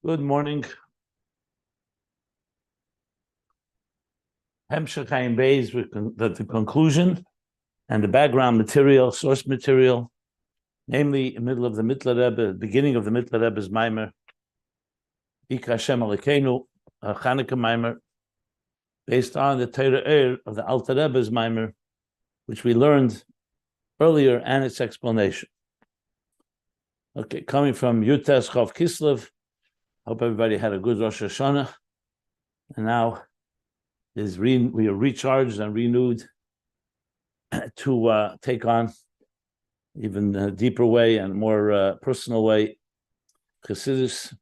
Good morning. Hemshech Chaim Beis with the conclusion and the background material, source material, namely in the middle of the Mittler Rebbe, beginning of the Mittler Rebbe's Maimer, Ika Hashem Alekeinu, Chanukah Maimer, based on the Torah of the Alter Rebbe's Maimer, which we learned earlier, and its explanation. Okay, coming from Yutes Chav Kislev. Hope everybody had a good Rosh Hashanah, and now we are recharged and renewed to take on even a deeper way and more personal way Chassidus,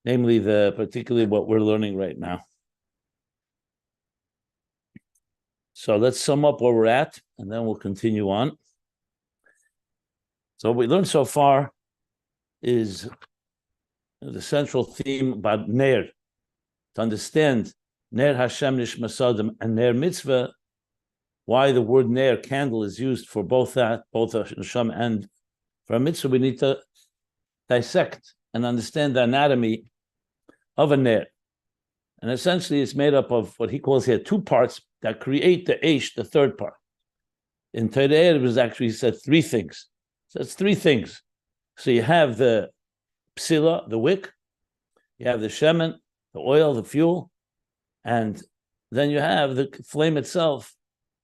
namely particularly what we're learning right now. So let's sum up where we're at, and then we'll continue on. So what we learned so far is the central theme about Ner, to understand Ner Hashem Nishmas Adam and Ner Mitzvah, why the word Ner, candle, is used for both Hashem and for a mitzvah. We need to dissect and understand the anatomy of a Ner. And essentially it's made up of what he calls here two parts that create the Eish, the third part. In Torah it was actually said three things. So it's three things. So you have the psila, the wick, you have the shemen, the oil, the fuel, and then you have the flame itself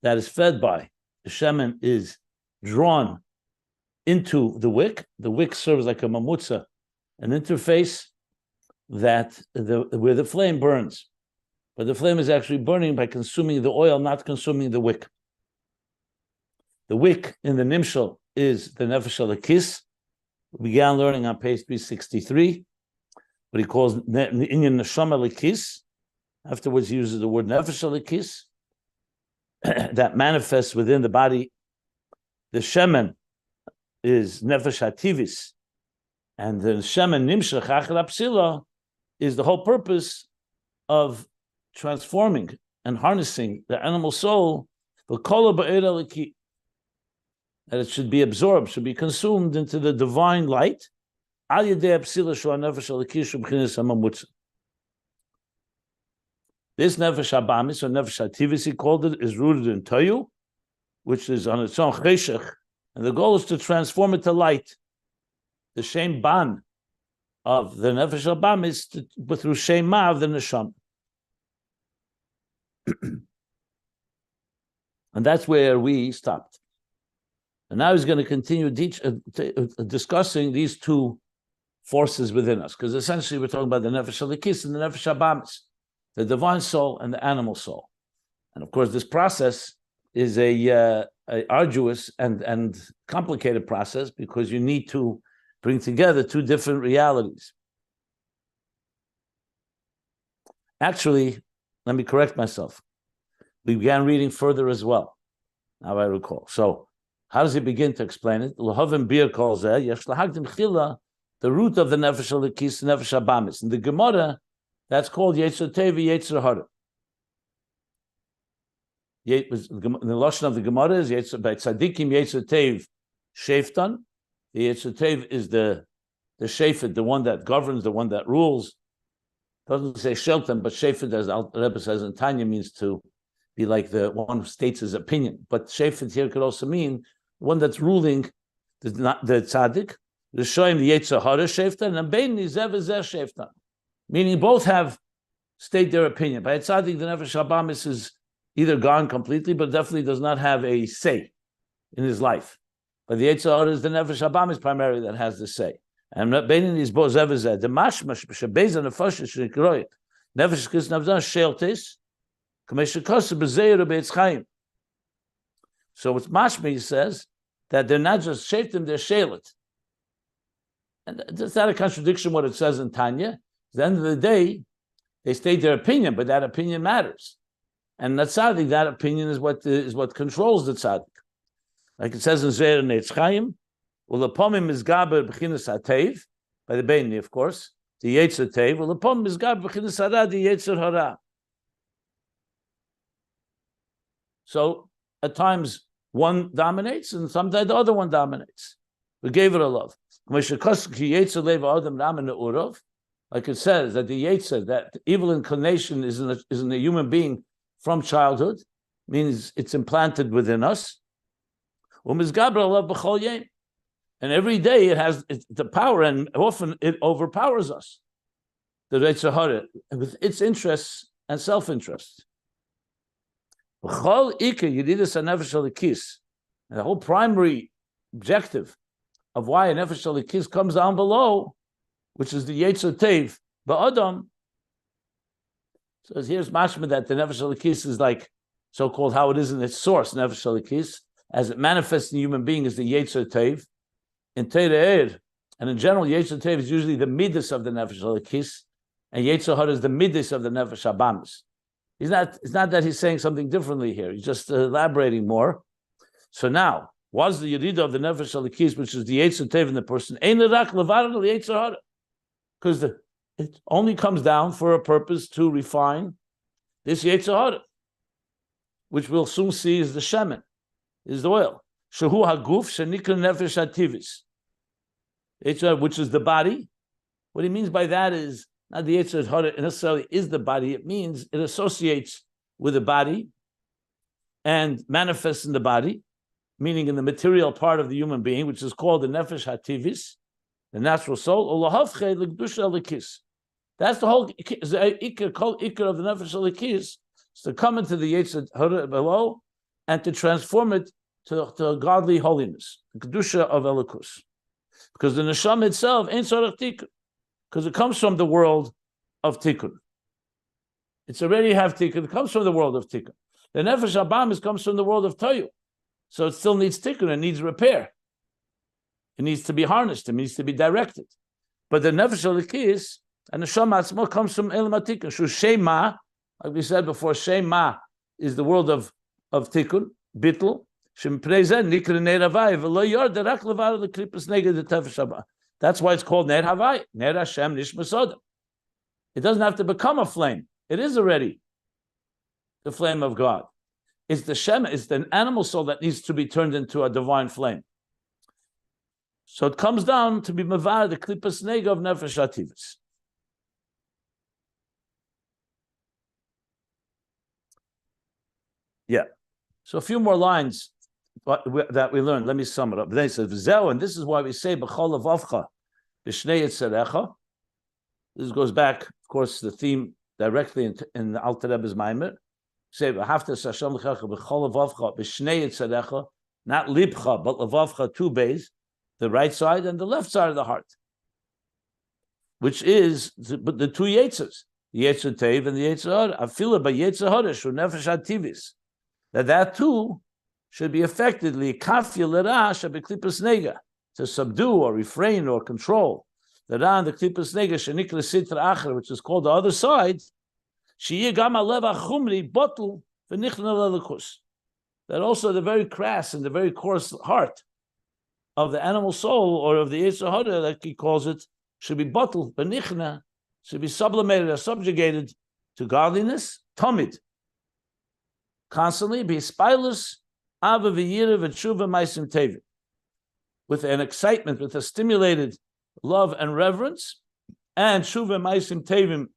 that is fed by. The shemen is drawn into the wick. The wick serves like a mamutza, an interface that where the flame burns. But the flame is actually burning by consuming the oil, not consuming the wick. The wick in the nimshal is the nefesh alakis. We began learning on page 363, what he calls inyan neshama lekis. Afterwards, he uses the word nefesh lekis that manifests within the body. The shemen is nefesh hativis, and the shemen nimshach achar psila is the whole purpose of transforming and harnessing the animal soul. V'kol ba'era leki, that it should be absorbed, should be consumed into the divine light. This nefesh habamis, or nefesh hativis, he called it, is rooted in toyu, which is on its own cheshech, and the goal is to transform it to light. The shem ban of the nefesh habamis, but through shem ma of the neshama. And that's where we stopped. And now he's going to continue discussing these two forces within us, because essentially we're talking about the nefesh halikis and the nefesh habamis, the divine soul and the animal soul. And of course, this process is a arduous and complicated process, because you need to bring together two different realities. Actually, let me correct myself. We began reading further as well, now I recall. So, how does he begin to explain it? L'hovim bir kol zeh, yesh lahagdim chila, the root of the nefesh halikis, nefesh habamis. In the Gemara, that's called yetzer tov, yetzer hara. The lashon of the Gemara is by tzadikim yetzer tov sheftan. The yetzer tov is the shefet, the one that governs, the one that rules. Doesn't say shelton, but shefet, as the Rebbe says in Tanya, means to be like the one who states his opinion. But shefet here could also mean one that's ruling, the tzaddik, the shoyim, the yetzer hara sheftan, and bein nizeh v'zeh sheftan, meaning both have state their opinion. By a tzaddik, the nefesh habamis is either gone completely, but definitely does not have a say in his life. But the yetzer hara is the nefesh habamis primarily that has the say. And bein is both zeh v'zeh. The mashmash b'shabeza nefesh shekroyet nefesh kis navzan sheltes. So it's mashma, he says, that they're not just sheftim, they're shelet. And that's not a contradiction what it says in Tanya. At the end of the day, they state their opinion, but that opinion matters. And that tzaddik, that opinion is what controls the tzaddik. Like it says in Zeir Neitz Chaim, Ulapomim is gaber b'chinas hatev, by the Beini, of course, the yetzer tev, Ulapomim is gaber b'chinas hara, the yetzer hara. So at times one dominates, and sometimes the other one dominates. We gave it a love. like it says that the Yetzer, that evil inclination is in a human being from childhood, means it's implanted within us. And every day it has the power, and often it overpowers us. The Yetzer Hara, with its interests and self-interest. And the whole primary objective of why a nefesh halikis comes down below, which is the Yetzer Teiv ba'adam. So here's mashma that the nefesh halikis is like so-called how it is in its source, nefesh halikis, as it manifests in the human being, is the Yetzer Teiv. In Tere'er, and in general, Yetzer Teiv is usually the midas of the nefesh halikis, and Yetzer Hara is the midas of the nefesh habamis. It's not that he's saying something differently here. He's just elaborating more. So now, what is the Yerida of the Nefesh Halikis, which is the Yetzer Teiv in the person? Because it only comes down for a purpose to refine this Yetzer Hara, which we'll soon see is the shemen, is the oil. Shehu haguf shenikra nefesh hativis, which is the body. What he means by that is not the Yetzer Hara necessarily is the body. It means it associates with the body and manifests in the body, meaning in the material part of the human being, which is called the nefesh hativis, the natural soul. That's the whole ikar of the nefesh halikis, is to come into the Yetzer Hara below and to transform it to godly holiness, the kedusha of elikus, because the neshama itself ain't tzarech tikkun, because it comes from the world of tikkun. It's already have tikkun. It comes from the world of tikkun. The nefesh habamis comes from the world of toyu. So it still needs tikkun, it needs repair. It needs to be harnessed, it needs to be directed. But the nefesh halikis and the neshama atzmo comes from elam tikkun. Shu shema, like we said before, shema is the world of tikkun, bittul. That's why it's called Ner Havai, Ner Hashem Nishmasoda. It doesn't have to become a flame. It is already the flame of God. It's the Shem, it's the animal soul that needs to be turned into a divine flame. So it comes down to be Mavar, the Klippas Nega of Nefesh Hativis. Yeah. So a few more lines that we learned. Let me sum it up. Then he says, "V'zeu," and this is why we say "B'chol levavcha b'shnei yetzerecha." This goes back, of course, the theme directly in the Alter Rebbe's Maimer. Say "V'haftas Hashem l'checha b'chol levavcha b'shnei yetzerecha," not libcha, but levavcha, two bays, the right side and the left side of the heart, which is the two yetzers, the Yetzer Teiv and the Yetzer Hara. Afila by Yetzer Hara shu nefesh hativis, that too should be effectively to subdue or refrain or control the ra and the klipas nega shenikra sitra acher, which is called the other side. That also the very crass and the very coarse heart of the animal soul or of the Yetzer Hara, like he calls it, should be bottled, benichna, should be sublimated or subjugated to godliness, tamid, constantly be spilus. With an excitement, with a stimulated love and reverence, and shuva maisim tevim,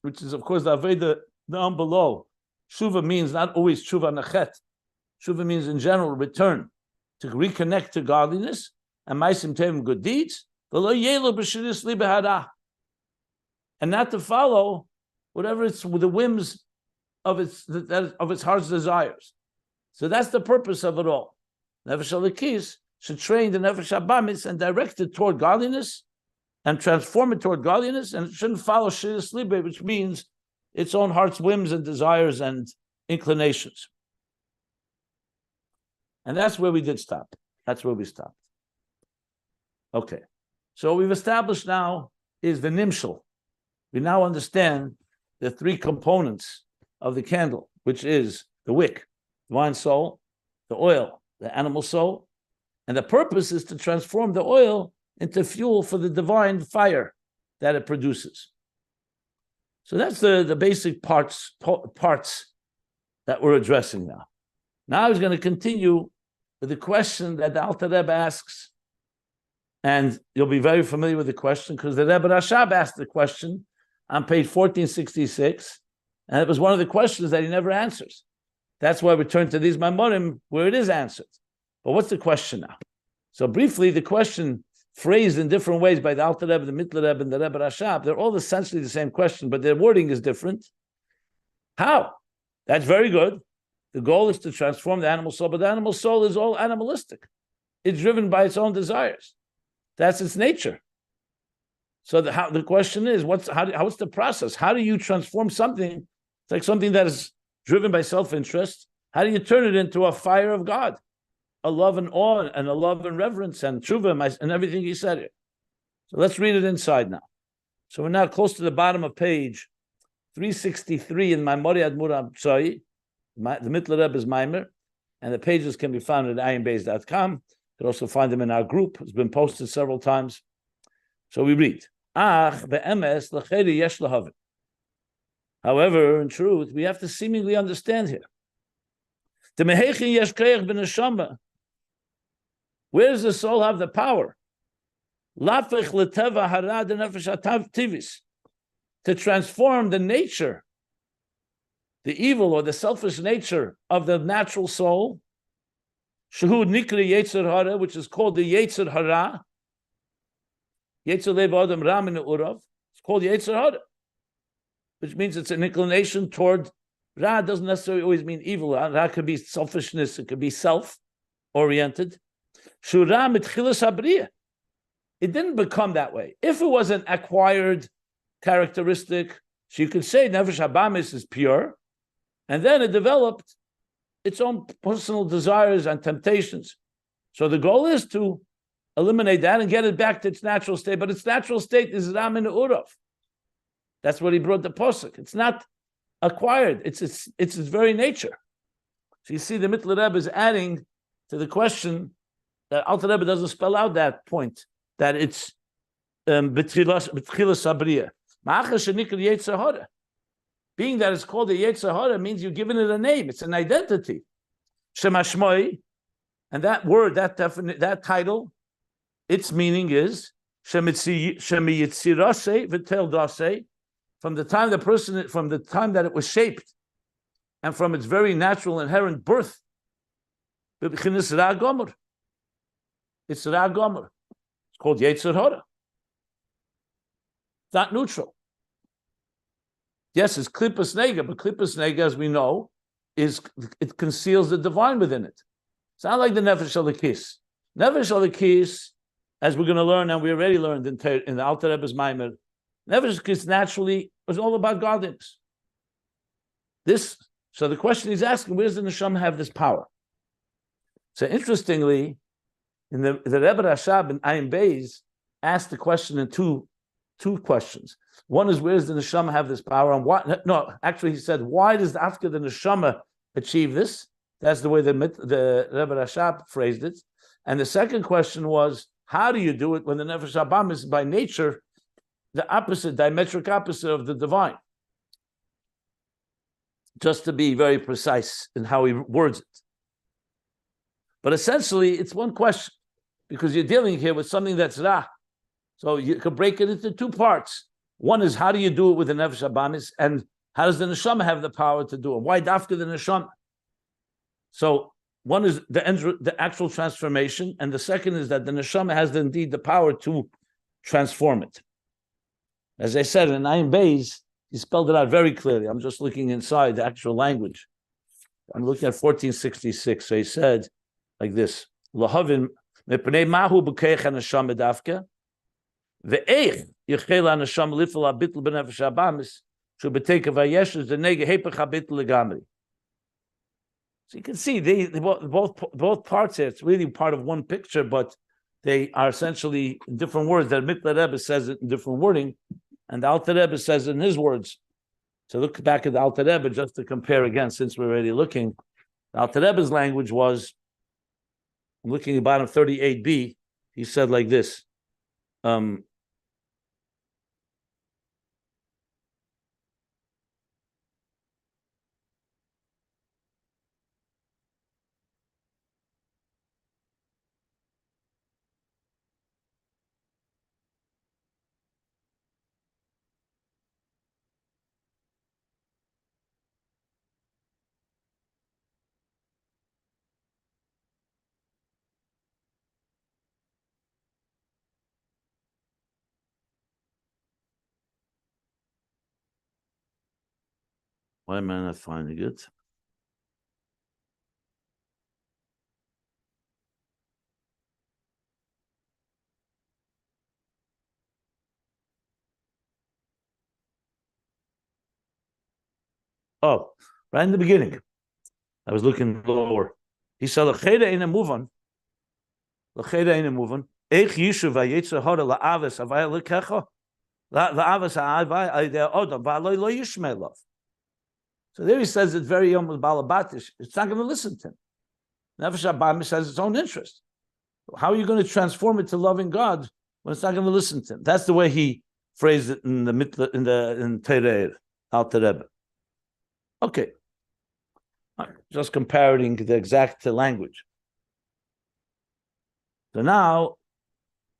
which is of course the aveda down below. Shuva means not always shuva nachet. Shuva means in general return, to reconnect to godliness, and maisim tevim, good deeds, and not to follow whatever it's with the whims of its heart's desires. So that's the purpose of it all. Nefesh halikis should train the nefesh habamis and direct it toward godliness and transform it toward godliness, and it shouldn't follow shiras libe, which means its own heart's whims and desires and inclinations. And that's where we did stop. That's where we stopped. Okay. So what we've established now is the nimshal. We now understand the three components of the candle, which is the wick, divine soul, the oil, the animal soul, and the purpose is to transform the oil into fuel for the divine fire that it produces. So that's the basic parts that we're addressing now. Now he's going to continue with the question that the Alter Rebbe asks And you'll be very familiar with the question because the Rebbe Rashab asked the question on page 1466, and it was one of the questions that he never answers. That's why we turn to these Maamorei where it is answered. But what's the question now? So briefly, the question phrased in different ways by the Alter Rebbe, the Mittler Rebbe, and the Rebbe Rashab, they're all essentially the same question, but their wording is different. How? That's very good. The goal is to transform the animal soul, but the animal soul is all animalistic. It's driven by its own desires. That's its nature. So the question is, what's the process? How do you transform something? It's like something that is driven by self-interest. How do you turn it into a fire of God? A love and awe and a love and reverence and tshuva and everything he said here. So let's read it inside now. So we're now close to the bottom of page 363 in Maamorei AdHamtz Bereishis, the Mittler Rebbe's Maimer, and the pages can be found at ayinbeis.com. You can also find them in our group. It's been posted several times. So we read, however, in truth, we have to seemingly understand here. Where does the soul have the power? To transform the nature, the evil or the selfish nature of the natural soul, which is called the Yetzer Hara. Yetzer Lev Adam Ra Min Urav. It's called Yetzer Hara, which means it's an inclination toward Ra. Doesn't necessarily always mean evil. Ra could be selfishness. It could be self-oriented. Shura mitchilas habriya. It didn't become that way. If it was an acquired characteristic, so you could say Nefesh Habamis is pure, and then it developed its own personal desires and temptations. So the goal is to eliminate that and get it back to its natural state. But its natural state is Ra Min Urav. That's what he brought the posuk. It's not acquired. It's its very nature. So you see, the Mittler Rebbe is adding to the question that Alter Rebbe doesn't spell out that point, that it's b'tchilas habriya. Being that it's called a Yetzer Hara means you're giving it a name. It's an identity. Shemashmoi, and that word, that title, its meaning is shemiyitzirase v'teldase, from the time that it was shaped, and from its very natural inherent birth. It's Ra Gomer. It's Ra Gomer. It's called Yetzer Hara. It's not neutral. Yes, it's Klippas Nega, but Klippas Nega, as we know, it conceals the divine within it. It's not like the Nefesh Elokis. Nefesh Elokis, as we're going to learn, and we already learned in the Alter Rebbe's Maimer, Nefesh Elokis naturally was all about godliness. So the question he's asking, where does the Neshama have this power? So interestingly, in the Rebbe Rashab in Ayin Beis asked the question in two questions. One is, where does the Neshama have this power? And he said, why does after the Neshama achieve this? That's the way the Rebbe Rashab phrased it. And the second question was, how do you do it when the Nefesh Habam is by nature the opposite, diametric opposite of the divine? Just to be very precise in how he words it. But essentially, it's one question, because you're dealing here with something that's Ra. So you could break it into two parts. One is, how do you do it with the Nefesh Habamis, and how does the Neshama have the power to do it? Why dafka the Neshama? So one is the actual transformation, and the second is that the Neshama has indeed the power to transform it. As I said, in Ayin Beis, he spelled it out very clearly. I'm just looking inside the actual language. I'm looking at 1466. So he said like this: Lahavin mepnei mahu b'keich haneshama dafka, ve'eich yichel haneshama lifel habitl b'nefesh habamis shu b'teikav hayeshes denege hepech habitl legamri. So you can see they both parts here. It's really part of one picture, but they are essentially different words. The Mittler Rebbe says it in different wording, and the Alter Rebbe says it in his words. So look back at the Alter Rebbe just to compare again, since we're already looking. The Alter Rebbe's language was, I'm looking at bottom 38b, he said like this. Why am I not finding it? Oh, right in the beginning. I was looking lower. He said, "L'cheda ain't a move on. L'cheda ain't a move on. Eich yishuv vayetzer hara la'avas avay lekecha la'avas ha'avay ayda odam v'aloi lo yishmei love." So there he says it's very balabatish. It's not going to listen to him. Nefesh HaBamis has its own interest. How are you going to transform it to loving God when it's not going to listen to him? That's the way he phrased it in Tereir, Alter Rebbe. Okay. Just comparing the exact language. So now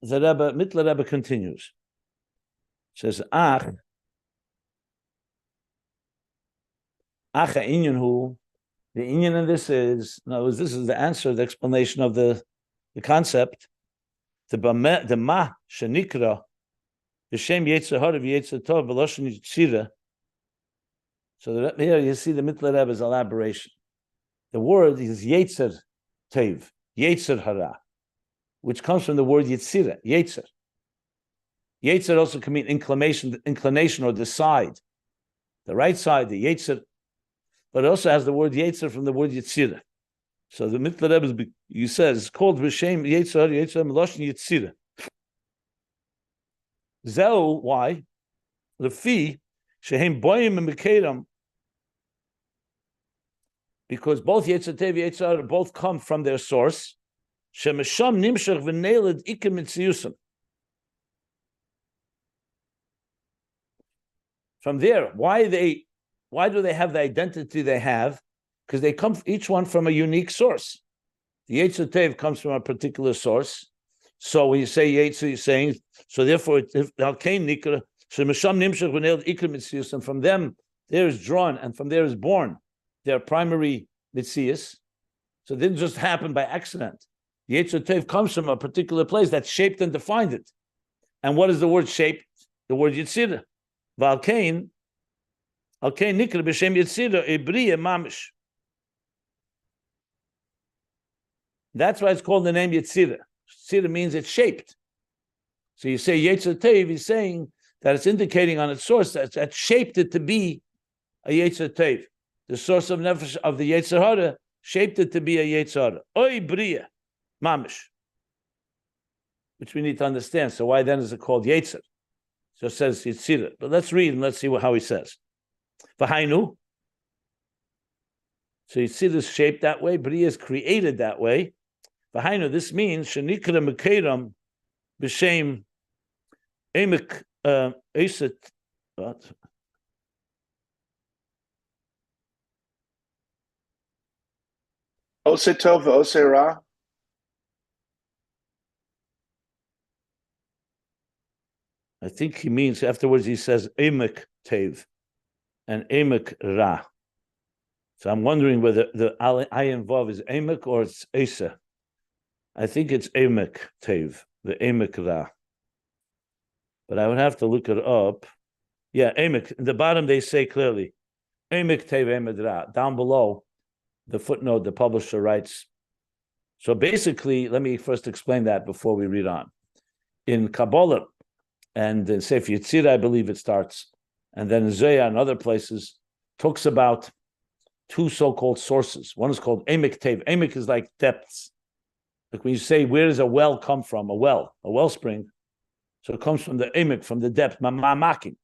the Rebbe, Mittler Rebbe continues. Says, Acha inyan hu. The inyan in this is, no, this is the answer, the explanation of the concept. The ma shenikra, the shem yetzer hara v'yetzer tov v'loshen yitzira. So here you see the Mittler Rebbe's elaboration. The word is yetzer tev, yetzer hara, which comes from the word yitzira, yetzer. Yetzer also can mean inclination or the side, the right side, the yetzer, but it also has the word yetzer from the word yitzira. So the Mittler Rebbe, you says, it's called b'shem yetzer, yetzer meloshen yitzira. Zeu, why? Lefi shehem boyim and mekedam, because both yetzer tev, yetzer both come from their source. Shemesham nimshach v'neiled ikim mitziyusam. From there, why do they have the identity they have? Because they come each one from a unique source. The Yetzer Tev comes from a particular source. So when you say Yetzer, you're saying, so therefore, from them, there is drawn, and from there is born their primary Mitzias. So it didn't just happen by accident. The Yetzer Tev comes from a particular place that's shaped and defined it. And what is the word shaped? The word Yitzira. Valkain nikra b'shem Yitzira ebriya mamish. That's why it's called the name Yitzira. Yitzira means it's shaped. So you say Yetzer Tev, he's saying that it's indicating on its source that shaped it to be a Yetzer Tev. The source of nefesh of the Yetzer Hara shaped it to be a Yetzer Hara. Oy briya mamish, which we need to understand. So why then is it called Yetzer? So it says Yitzira. But let's read and let's see how he says. V'hainu. So Yitzira is shaped that way, Bria is created that way. V'hainu, this means shenikra mekeram b'shem emek eset. What? Ose tov ose ra. I think he means afterwards he says emek tev and emek ra. So I'm wondering whether the ayin vav is emek or it's esa. I think it's emek tev, the emek ra. But I would have to look it up. Yeah, emek. In the bottom they say clearly, emek tev emek ra. Down below, the footnote, the publisher writes. So basically, let me first explain that before we read on. In Kabbalah, and in Sefer Yetzirah, I believe it starts, and then in Zohar and other places, talks about two so-called sources. One is called Emek Tev. Emek is like depths. Like when you say, where does a well come from? A wellspring. So it comes from the Emek, from the depth, Ma'amakim.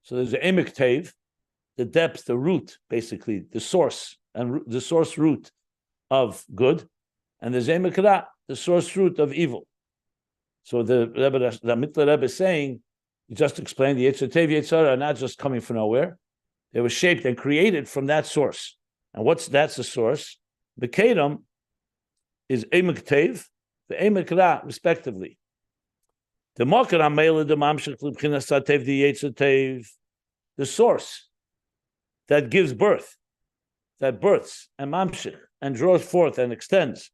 So there's the Emek Tev, the depth, the root, basically, the source, and the source root of good. And there's Emek Ra, the source root of evil. So the Mittler Rebbe is saying, he just explained the Yetzer Tev, Yetzer Hara are not just coming from nowhere. They were shaped and created from that source. And that's the source? The Kedem is Emek Tev, the Emek Ra, respectively. The Mokar HaMeila, the Mamshech L'Bchinas HaTev, the Yetzer Tev, the source that gives birth, that births and Mamshech, and draws forth and extends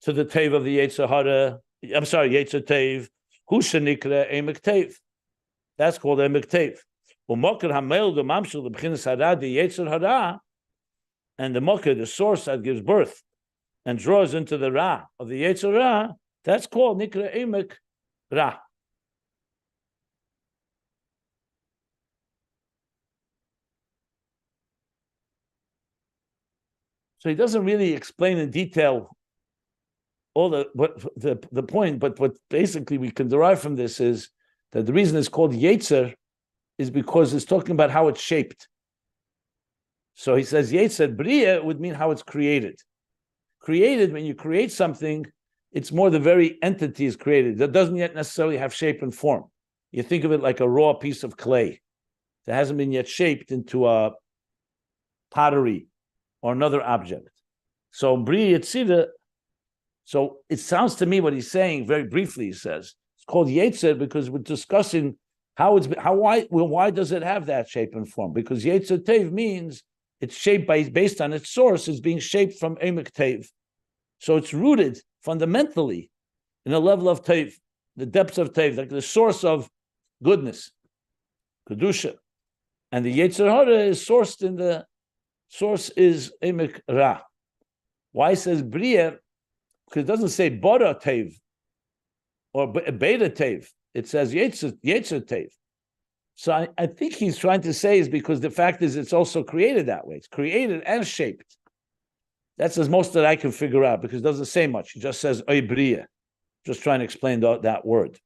to the Tev of the Yetzer Hara, Yetzer Tev, Hu shenikra Emek Tev. That's called Emek Tev. Umokar hamel the mamshel the b'chinas hara the yetzer hara, and the mokar, the source that gives birth and draws into the ra of the yetzer ra, that's called nikra emek ra. So he doesn't really explain in detail all the point, but what basically we can derive from this is that the reason it's called Yetzer is because it's talking about how it's shaped. So he says Yetzer Bria would mean how it's created. Created, when you create something, it's more the very entity is created. That doesn't yet necessarily have shape and form. You think of it like a raw piece of clay that hasn't been yet shaped into a pottery or another object. So Bria Yetzira. So it sounds to me what he's saying very briefly. He says it's called Yetzer because we're discussing why does it have that shape and form? Because Yetzer Tev means it's shaped based on its source. It's being shaped from Emek Tev, so it's rooted fundamentally in a level of Tev, the depths of Tev, like the source of goodness, kedusha, and the Yetzer Hara is sourced in the source is Emek Ra. Why it says Bria? Because it doesn't say Bora Tev or Beta Tev. It says Yetzer Tev. So I think he's trying to say is because the fact is it's also created that way. It's created and shaped. That's as most that I can figure out because it doesn't say much. He just says Oy Bria. Just trying to explain that word.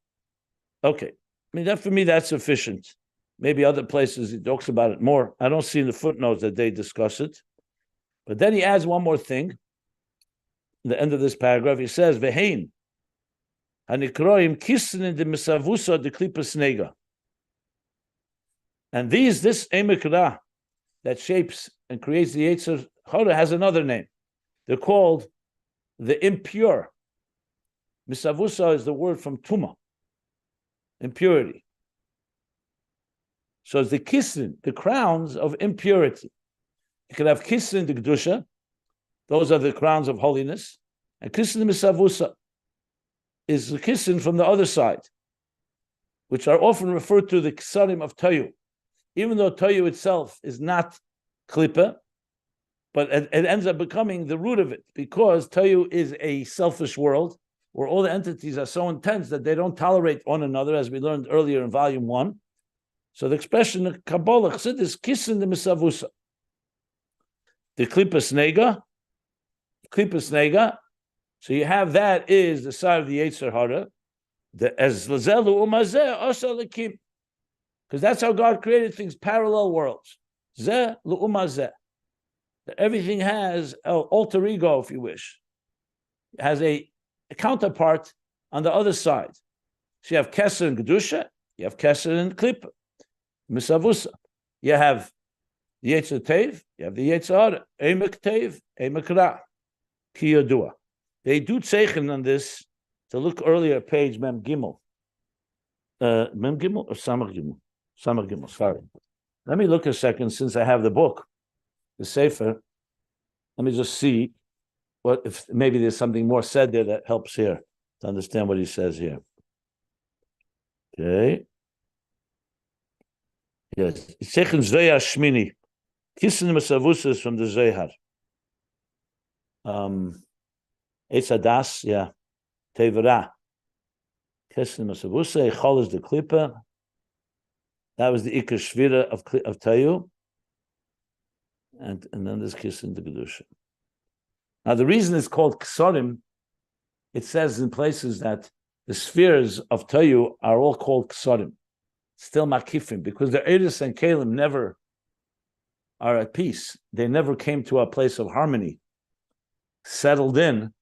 Okay. I mean, for me, that's sufficient. Maybe other places he talks about it more. I don't see in the footnotes that they discuss it. But then he adds one more thing. In the end of this paragraph, he says, Vehein, hanikroim kisnin de misavusa de klipas nega. And this emek ra that shapes and creates the Yetzer Hara has another name. They're called the impure. Misavusa is the word from tuma, impurity. So it's the kisnin, the crowns of impurity. You can have kisnin de kedusha. Those are the crowns of holiness. And Kissin Misavusa is the Kissin from the other side, which are often referred to the Kisarim of Tayu. Even though Tayu itself is not Klippa, but it ends up becoming the root of it, because Tayu is a selfish world where all the entities are so intense that they don't tolerate one another, as we learned earlier in volume 1. So the expression of Kabbalah Chassid is Kissin the Misavusa. The Klippas Nega, Klipas Nega, so you have that is the side of the Yetzer Hara, as Lazelu Umazeh Asa Lekim, because that's how God created things, parallel worlds. Zeh Lu'umazeh. Everything has an alter ego, if you wish. It has a counterpart on the other side. So you have Keser and Kedusha, you have Keser and Klippa, Misavusa. You have the Yetzer Tev, you have the Yetzer Hara, Emek Tev, Emek Ra. Kiyadua. They do zeichen on this to look earlier at page Mem Gimel. Mem Gimel or Samach Gimel? Samach Gimel, sorry. Let me look a second since I have the book, the Sefer. Let me just see what if maybe there's something more said there that helps here to understand what he says here. Okay. Yes. Zeichen Zohar Shmini. Kissen Mesavusas from the Zohar. Eitzadas, yeah, Tevera. Kesem Masavusa, Echol is the Klippa. That was the Iker Shvira of Tayu. And then there's Kisin the Kedusha. Now the reason it's called Ksorim, it says in places that the spheres of Tayu are all called Ksorim. Still Makifim, because the Eris and Kalim never are at peace. They never came to a place of harmony. Settled in,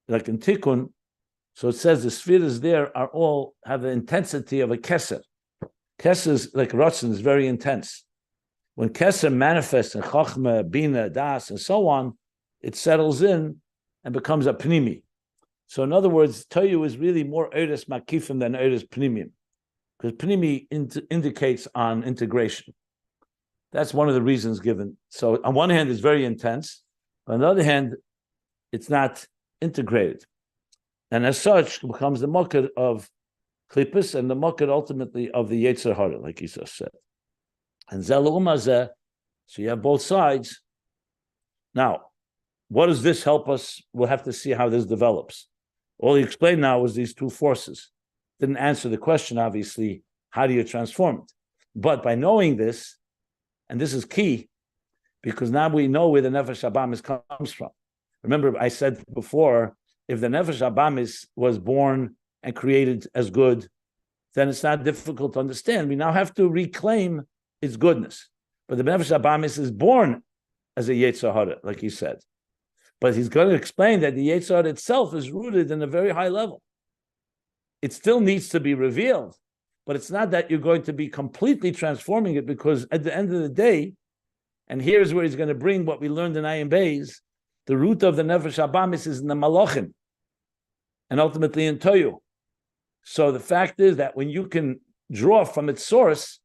like in Tikkun, so it says the spheres there are all have the intensity of a keser. Keser, like Ratzin, is very intense. When keser manifests in Chachma, Bina, Das, and so on, it settles in and becomes a pnimi. So in other words, Toyu is really more Eres Makifim than Eres Pnimim, because pnimi indicates on integration. That's one of the reasons given. So on one hand, it's very intense. On the other hand, it's not integrated. And as such, it becomes the moked of Klippus and the moked ultimately of the Yetzer Hara, like he just said. And zela umazeh, so you have both sides. Now, what does this help us? We'll have to see how this develops. All he explained now was these two forces. Didn't answer the question, obviously, how do you transform it? But by knowing this, and this is key, because now we know where the Nefesh Abamis comes from. Remember, I said before, if the Nefesh Abamis was born and created as good, then it's not difficult to understand. We now have to reclaim its goodness. But the Nefesh Abamis is born as a Yetzer Hara, like he said. But he's going to explain that the Yetzer Hara itself is rooted in a very high level. It still needs to be revealed, but it's not that you're going to be completely transforming it, because at the end of the day, and here's where he's going to bring what we learned in Ayin Beis, the root of the Nefesh Abamis is in the Malachim, and ultimately in Toyu. So the fact is that when you can draw from its source,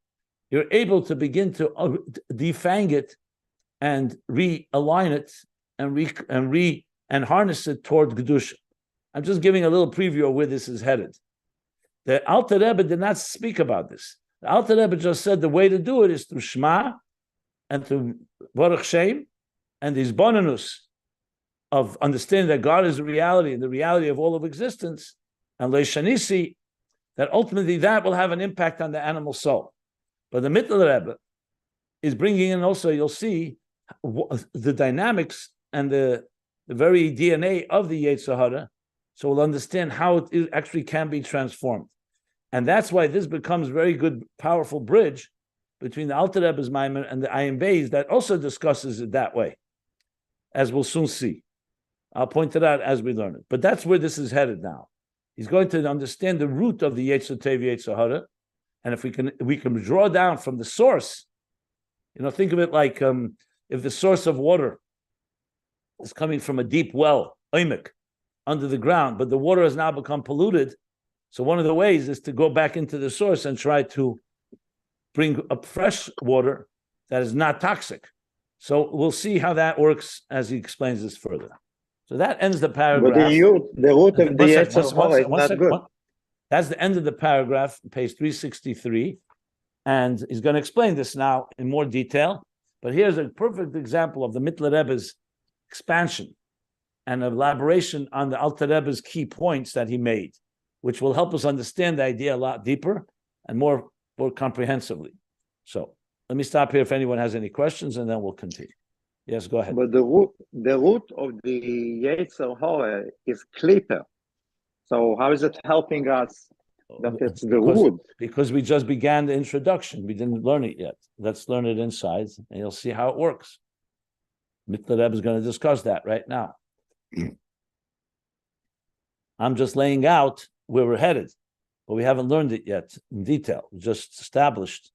you're able to begin to defang it and realign it and harness it toward Kedusha. I'm just giving a little preview of where this is headed. The Alter Rebbe did not speak about this. The Alter Rebbe just said the way to do it is through Shema and through Baruch Shem and these bonanus of understanding that God is the reality and the reality of all of existence, and Leishanisi, that ultimately that will have an impact on the animal soul. But the Mittler Rebbe is bringing in also, you'll see, the dynamics and the very DNA of the Yetzer Hara, so we'll understand how it actually can be transformed. And that's why this becomes very good, powerful bridge between the Alter Rebbe's Maimon and the Ayin Beis that also discusses it that way, as we'll soon see. I'll point it out as we learn it. But that's where this is headed now. He's going to understand the root of the Yetzer Tov, Yetzer Hara, and if we can draw down from the source, think of it like if the source of water is coming from a deep well, oimek, under the ground, but the water has now become polluted. So one of the ways is to go back into the source and try to bring up fresh water that is not toxic. So we'll see how that works as he explains this further. So that ends the paragraph. But the root of the Yetzer Hara is not good. That's the end of the paragraph, page 363. And he's going to explain this now in more detail. But here's a perfect example of the Mittler Rebbe's expansion and elaboration on the Alter Rebbe's key points that he made, which will help us understand the idea a lot deeper and more comprehensively. So let me stop here if anyone has any questions, and then we'll continue. Yes, go ahead. But the root of the Yetzer Hara is Klipper. So how is it helping us that it's the root? Because we just began the introduction. We didn't learn it yet. Let's learn it inside, and you'll see how it works. Mittler Rebbe is going to discuss that right now. I'm just laying out where we're headed, but we haven't learned it yet in detail. We just established.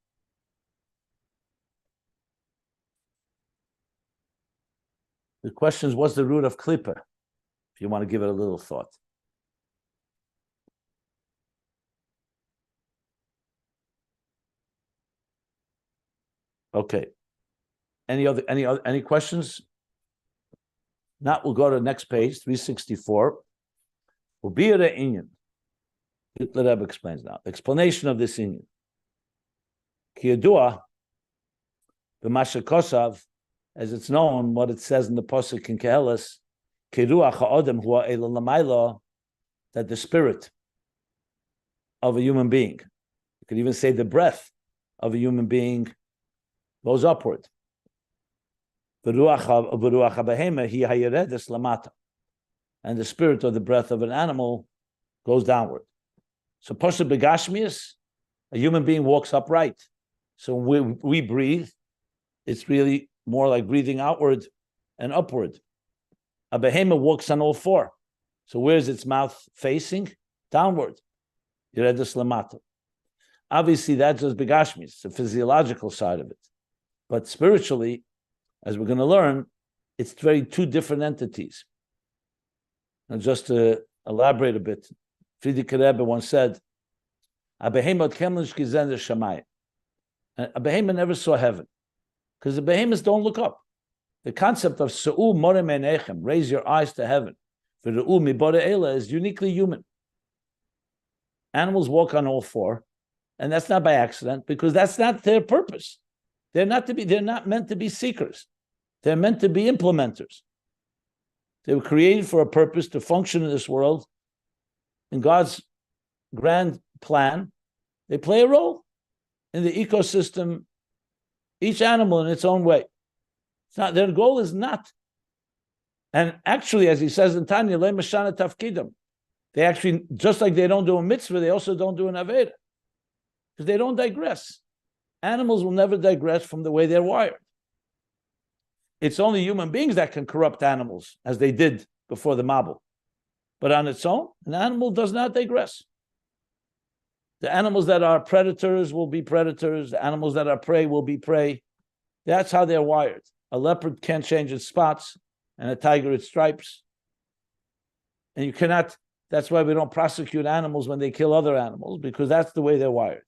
The question is, what's the root of Klipper? If you want to give it a little thought. Okay. Any questions? Not, we'll go to the next page, 364. Ubira Inyan. Mittler Rebbe explains now. Explanation of this Inyan. Kiyadua, b'masha kosav, as it's known, what it says in the Pasuk in Keheles, Kiruach ha'odem hua ela lamayla, that the spirit of a human being, you could even say the breath of a human being, goes upward. And the spirit or the breath of an animal goes downward. So Pasha Begashmias, a human being walks upright. So when we breathe, it's really more like breathing outward and upward. A behemoth walks on all four. So where's its mouth facing? Downward. Yeredes lamata. Obviously, that's just Begashmias, the physiological side of it. But spiritually, as we're going to learn, it's very two different entities. And just to elaborate a bit, Friedrich Rebbe once said, a behemoth never saw heaven, because the behemoths don't look up. The concept of Sa'u Morem Einechem, raise your eyes to heaven, for the Mi Bore Ela is uniquely human. Animals walk on all four, and that's not by accident, because that's not their purpose. They're not meant to be seekers. They're meant to be implementers. They were created for a purpose to function in this world. In God's grand plan, they play a role in the ecosystem, each animal in its own way. It's not, their goal is not. And actually, as he says in Tanya, Le Mashana Tafkidim, they actually, just like they don't do a mitzvah, they also don't do an Aveda. Because they don't digress. Animals will never digress from the way they're wired. It's only human beings that can corrupt animals, as they did before the Mabul. But on its own, an animal does not digress. The animals that are predators will be predators. The animals that are prey will be prey. That's how they're wired. A leopard can't change its spots, and a tiger its stripes. And you cannot, that's why we don't prosecute animals when they kill other animals, because that's the way they're wired.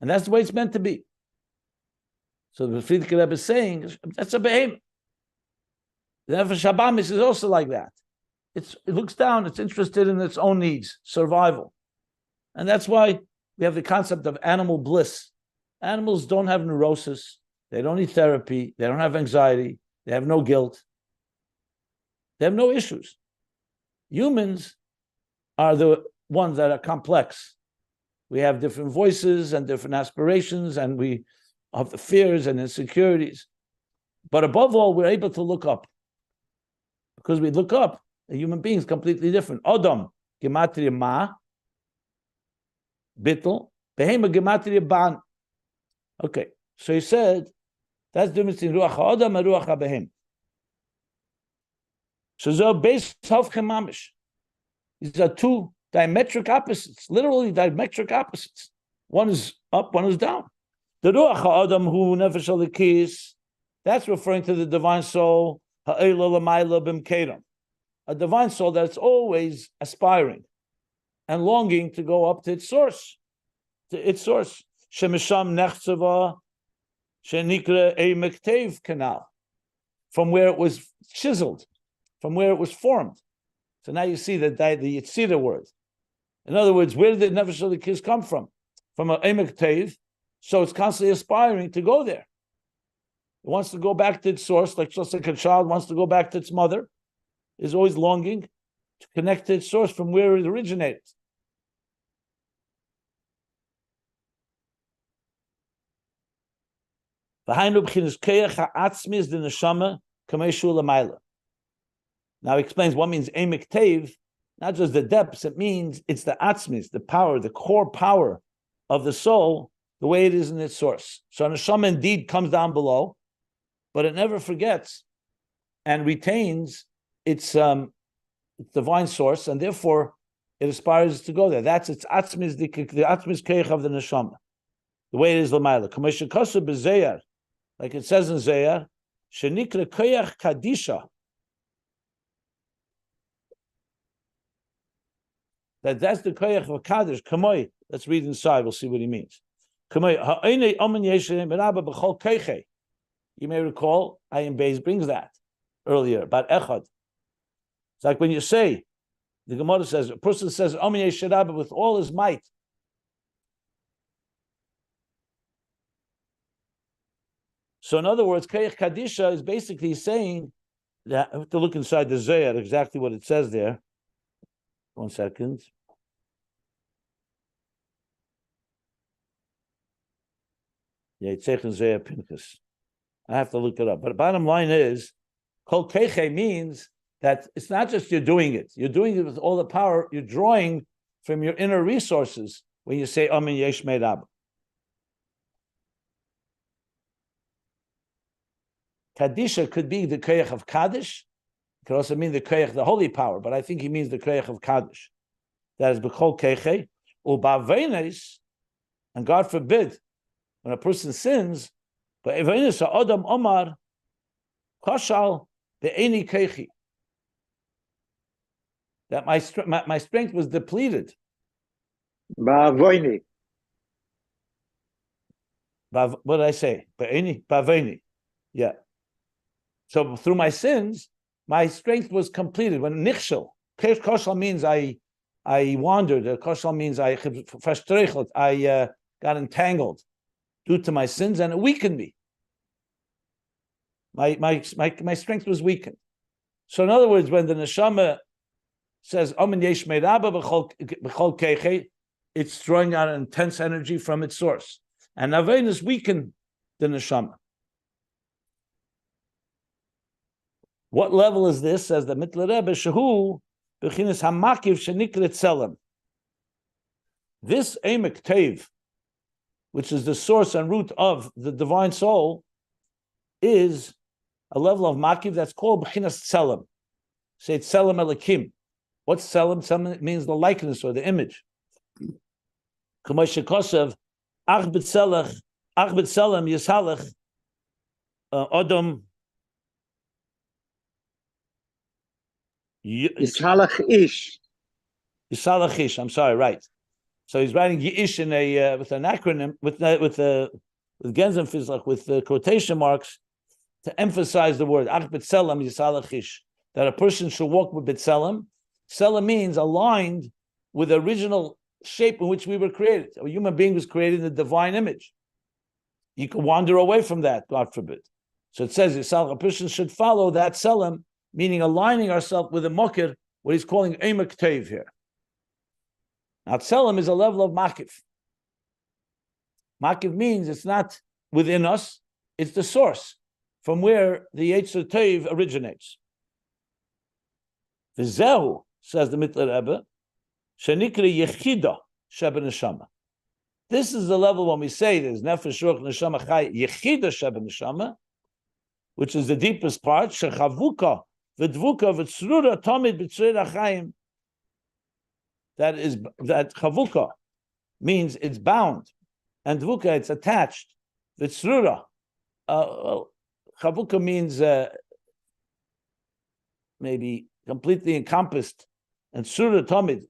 And that's the way it's meant to be. So the Friedrich Rebbe is saying, that's a behemoth. The Nefesh Habamis is also like that. It looks down, it's interested in its own needs, survival. And that's why we have the concept of animal bliss. Animals don't have neurosis, they don't need therapy, they don't have anxiety, they have no guilt, they have no issues. Humans are the ones that are complex. We have different voices and different aspirations, and we have the fears and insecurities. But above all, we're able to look up. Because we look up, a human being is completely different. Adam, gematria ma, bittel, behema gematria ban. Okay, so he said, that's the difference between ruach adam and ruach habehem. So they're based halfchem mamish. These are two diametric opposites, literally diametric opposites. One is up, one is down. The ruach adam hu nefesh alikis, that's referring to the divine soul, ha'ela l'mayla b'mkedam, a divine soul that's always aspiring and longing to go up to its source, Shemisham nechtzava shenikra a mektev canal, from where it was chiseled, from where it was formed. So now you see the Yitzira word. In other words, where did the Nefesh Elikis come from? From a mektev, so it's constantly aspiring to go there. It wants to go back to its source, just like a child wants to go back to its mother, is always longing to connect to its source from where it originated. Now he explains what means emek tev, not just the depths, it means it's the atzmis, the power, the core power of the soul, the way it is in its source. So neshama indeed comes down below, but it never forgets and retains its divine source, and therefore it aspires to go there. That's its atzmis, the atzmis keich of the neshama, the way it is l'mayla. Kamesha kasu b'zeyar, like it says in Zeyar, shenikra koyach kadisha, that's the koyach of kaddish. Kamoi, let's read inside. We'll see what he means. Kamoi ha'onei omen yeshem meraba b'chol koyche. You may recall, Ayin Beis brings that earlier about echad. It's like when you say, the Gemara says, a person says omen yeshem meraba with all his might. So in other words, koyach kadisha is basically saying that, I have to look inside the Zayar, exactly what it says there. 1 second. Yeah, it's Zeichen Zayar Pinchas. I have to look it up. But the bottom line is, kol keche means that it's not just you're doing it with all the power, you're drawing from your inner resources when you say Amen Yesh Meirab. Kadisha could be the koyach of Kaddish. It could also mean the koyach, the holy power, but I think he means the koyach of Kaddish. That is b'chol keche, u'ba'venes, and God forbid, when a person sins, ba'venes ha'adam omar, kashal be'eni kechi, that my strength was depleted. Ba'avoini. What did I say? Ba'veni. Yeah. So through my sins, my strength was completed. When nichshel, koshal means I wandered. Koshal means I got entangled. due to my sins, and it weakened me. My strength was weakened. So in other words, when the neshama says Amen Yesh Meiraba B'chol Keiche, it's drawing out an intense energy from its source. And Avenus weakened the neshama. What level is this? Says the Mittler Rebbe, Shehu B'chinas Hamakiv Shenikret Tzelem. This Emek Tev, which is the source and root of the divine soul, is a level of Makiv that's called B'chinas Tzelem. Say it's Tzelem Elikim. What's Tzelem? Tzelem means the likeness or the image. K'may shekosav, Ach b'tzelem Yisalech Odom Yisalech Ish. Yisalech Ish. I'm sorry, right. So he's writing Yish in a with an acronym with Genzenfizlach with the quotation marks to emphasize the word Ach b'tzelem Yisalech Ish, that a person should walk with b'tzelem. Tzelem means aligned with the original shape in which we were created. A human being was created in the divine image. You can wander away from that, God forbid. So it says a person should follow that tzelem, meaning aligning ourselves with the mokir, what he's calling emek tev here. Now tzelem is a level of makiv. Makiv means it's not within us, it's the source from where the Yetzer Tev originates. V'zehu, says the Mittler Rebbe, shenikri yechida sheben neshama. This is the level when we say there's nefesh ruach neshama chai yechida sheben neshama, which is the deepest part. Shechavuka v'dvuka v'tzrura tamid b'tzrei achayim. That chavuka means it's bound, and dvuka it's attached. V'tzrura, chavuka means maybe completely encompassed, and Surah Tamid,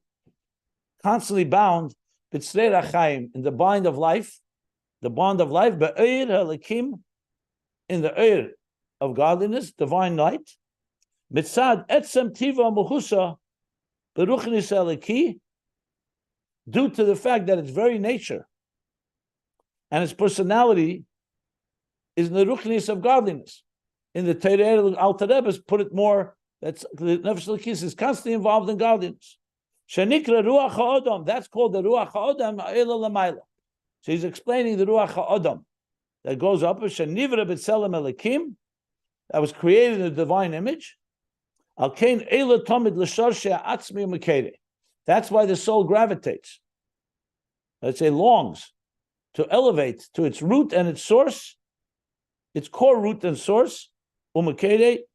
constantly bound, B'tzrei Rachayim, in the bond of life, Be'er Halikim, in the Eir of godliness, divine light, Mitzad Etzem Tiva Muhusa, Beruchnis Eliki, due to the fact that its very nature and its personality is in the Ruchnis of godliness. In the Teireh Alter Rebbe put it more. That's the nefesh l'kis is constantly involved in godliness. Shenikra ruach ha'odam. That's called the ruach ha'odam ha'ela l'mayla. So he's explaining the ruach ha'odam that goes up. Shenivra b'tzelem elikim, that was created in the divine image. Al kein ela tamid l'shar she'atzmi u'mekere. That's why the soul gravitates. Let's say longs to elevate to its root and its source, its core root and source. U'mekere.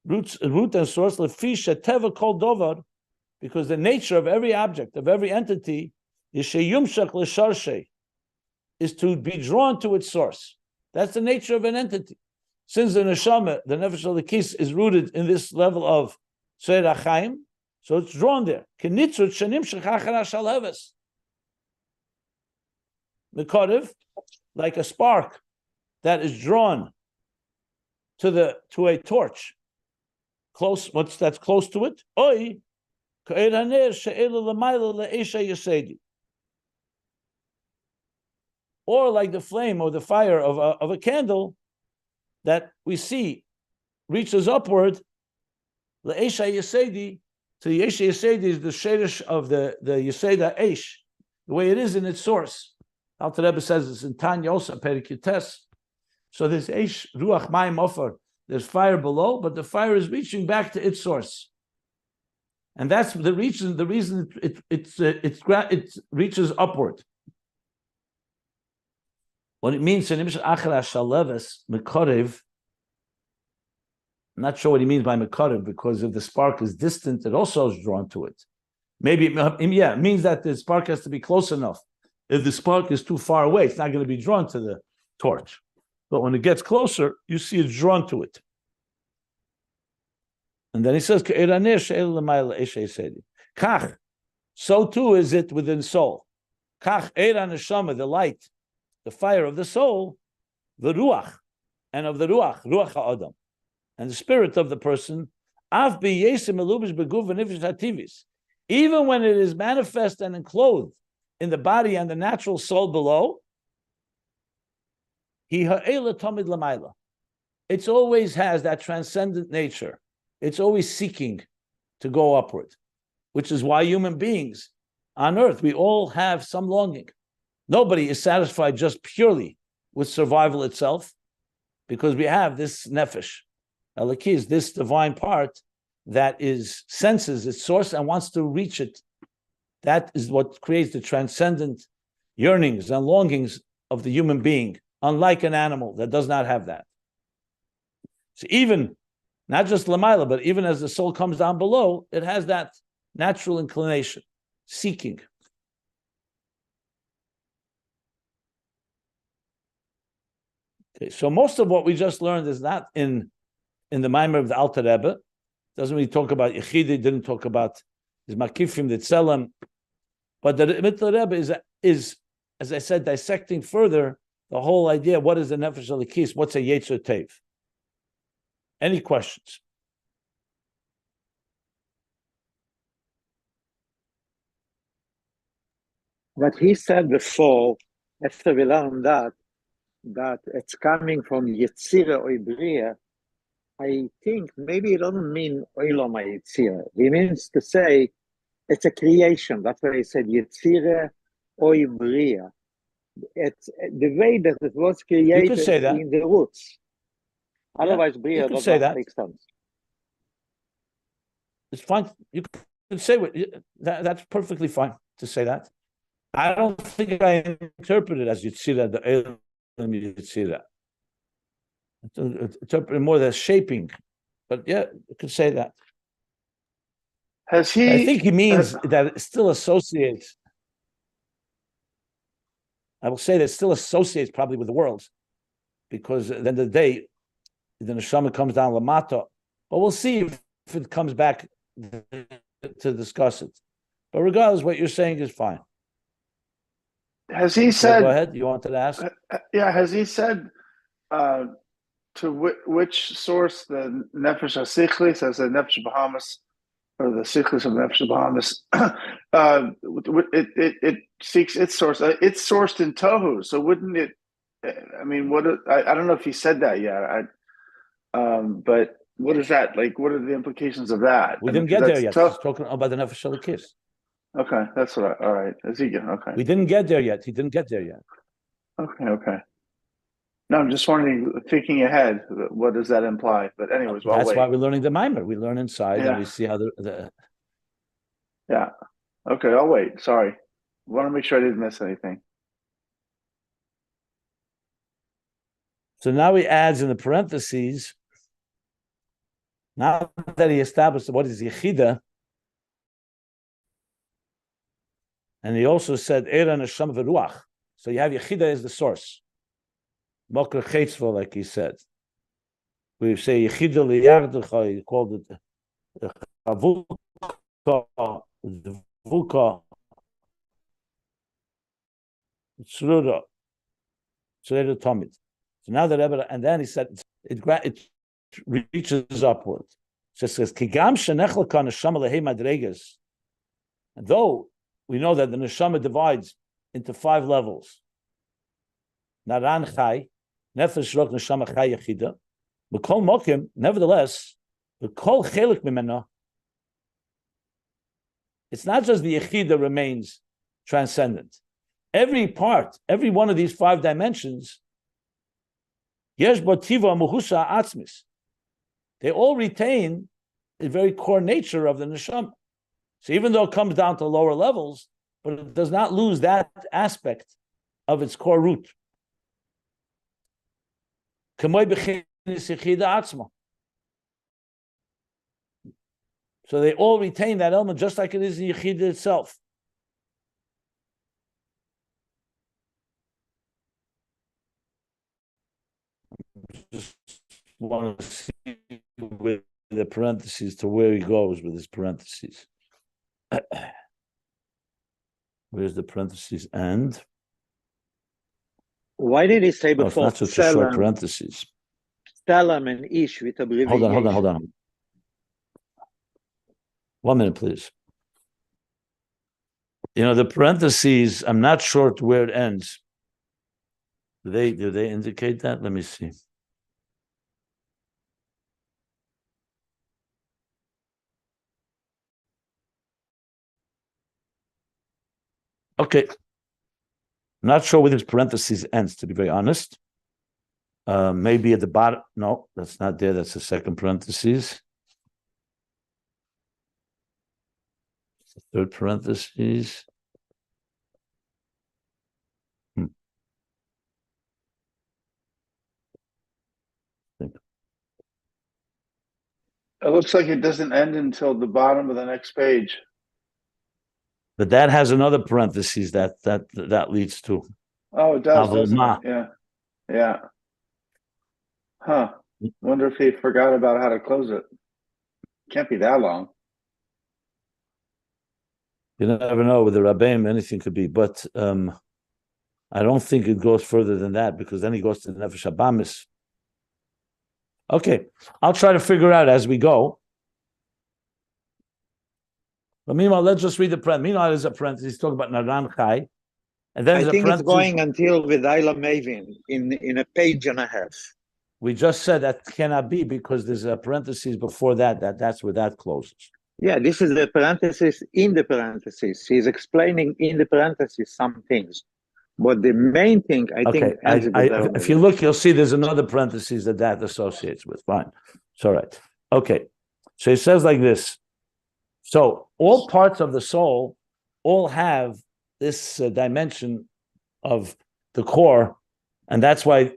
Root and source, teva kol dovar, because the nature of every object, of every entity, is sheyumshach l'sharshe, is to be drawn to its source. That's the nature of an entity. Since the neshama, the nefesh l'kis, is rooted in this level of tzrei rachayim, so it's drawn there. Kenitzut shenimshach achar shalheves. Mekarev, like a spark that is drawn to a torch. Close, what's that's close to it? Or like the flame or the fire of a candle that we see reaches upward. Le'esha yesedi, to the Yesha yesedi is the shadish of the yeseda eish, the way it is in its source. Alter Rebbe says it's in Tanya also perikutes. So there's eish ruach mayim offer. There's fire below, but the fire is reaching back to its source, and that's the reason. The reason it reaches upward. What it means, I'm not sure what he means by mekarev, because if the spark is distant, it also is drawn to it. Maybe, it means that the spark has to be close enough. If the spark is too far away, it's not going to be drawn to the torch. But when it gets closer, you see it's drawn to it. And then he says, Kach, so too is it within soul. Kach eira neshama, the light, the fire of the soul, the ruach, and of the ruach ha'adam, and the spirit of the person, af biyesim elubish beguv v'nifesh hativis, even when it is manifest and enclosed in the body and the natural soul below, it always has that transcendent nature. It's always seeking to go upward, which is why human beings on earth, we all have some longing. Nobody is satisfied just purely with survival itself, because we have this nefesh, Elikis, this divine part that senses its source and wants to reach it. That is what creates the transcendent yearnings and longings of the human being, unlike an animal that does not have that. So even, not just Lamaila, but even as the soul comes down below, it has that natural inclination, seeking. Okay, so most of what we just learned is not in the Maimer of the Alter Rebbe. Doesn't really talk about Yechidi, didn't talk about his Makifim, the Tzelem. But the Alter Rebbe is, as I said, dissecting further the whole idea, what is the Nefesh Elikis, what's a Yetzer Tov? Any questions? What he said before, after we learned that it's coming from Yetzirah or Bria, I think maybe it doesn't mean Olam HaYetzirah. It means to say it's a creation. That's why he said Yetzirah or Bria. It's the way that it was created in the roots. Otherwise, Bria does not make sense. It's fine. You can say that's perfectly fine to say that. I don't think I interpret it as Yetzirah, the Elam Yetzirah. Interpret it more as shaping. But yeah, you could say that. I think he means that it still associates. I will say that it still associates probably with the world, because at the end of the day, the neshama comes down lamata. But we'll see if it comes back to discuss it. But regardless, what you're saying is fine. Has he said? Go ahead. You wanted to ask? Yeah. Has he said to which source the nefesh hasichlis, as the nefesh Bahamas, or the sichlis of nefesh Bahamas, it seeks its source? It's sourced in tohu. So wouldn't it? I mean, I don't know if he said that yet. But what is that like? What are the implications of that? We didn't get there yet. He's talking about the nefesh Elikis. Okay, that's what. All right, okay. We didn't get there yet. He didn't get there yet. Okay. No, I'm just wondering, thinking ahead, what does that imply? But anyways, that's why we're learning the Maimer. We learn inside and we see how the. Yeah. Okay, I'll wait. Sorry, I want to make sure I didn't miss anything. So now he adds in the parentheses. Now that he established what is Yechida, and he also said Eira Neshama V'Ruach. So you have Yechida as the source. Mokra Chetzva, like he said. We say Yechida Liyardecha, he called it the Chavuka, the Vuka, Tzrura, Tzrura Tomid. So now the Rebbe, and then he said it reaches upward. So it says, Kigam Shenechlaka Neshama Lehei Madregas. And though we know that the neshama divides into 5 levels. Naran Chai, Nefesh Rok Neshama Chai Yechida. B'kol Mokim, nevertheless, B'kol Chelik Mimena, it's not just the Yechida remains transcendent. Every part, every one of these 5 dimensions, Yesh Bo Tiva Muhusa Atzmis. They all retain the very core nature of the neshama. So even though it comes down to lower levels, but it does not lose that aspect of its core root. So they all retain that element just like it is in Yechida itself. Just want to see with the parentheses to where he goes with his parentheses. Where's the parentheses and? Why did he say before? It's not such a short parentheses. Salam and Ish with abbreviation. Hold on. 1 minute, please. The parentheses, I'm not sure where it ends. Do they indicate that? Let me see. Okay. Not sure where this parentheses ends, to be very honest. Maybe at the bottom. No, that's not there. That's the second parentheses. The third parentheses. It looks like it doesn't end until the bottom of the next page. But that has another parentheses that leads to. Oh, it does, doesn't it? Yeah. Yeah. Huh. Wonder if he forgot about how to close it. Can't be that long. You never know with the Rabbeim, anything could be, but I don't think it goes further than that, because then he goes to the Nefesh Habamis. Okay, I'll try to figure out as we go. But meanwhile, let's just read the parenthesis. Meanwhile, there's a parenthesis. He's talking about Naran Chai. And then I think it's going until Vidaila Mavin in a page and a half. We just said that cannot be because there's a parenthesis before that's where that closes. Yeah, this is the parenthesis in the parenthesis. He's explaining in the parenthesis some things. But the main thing, I think... if you look, you'll see there's another parenthesis that associates with. Fine. It's all right. Okay. So he says like this. So all parts of the soul all have this dimension of the core, and that's what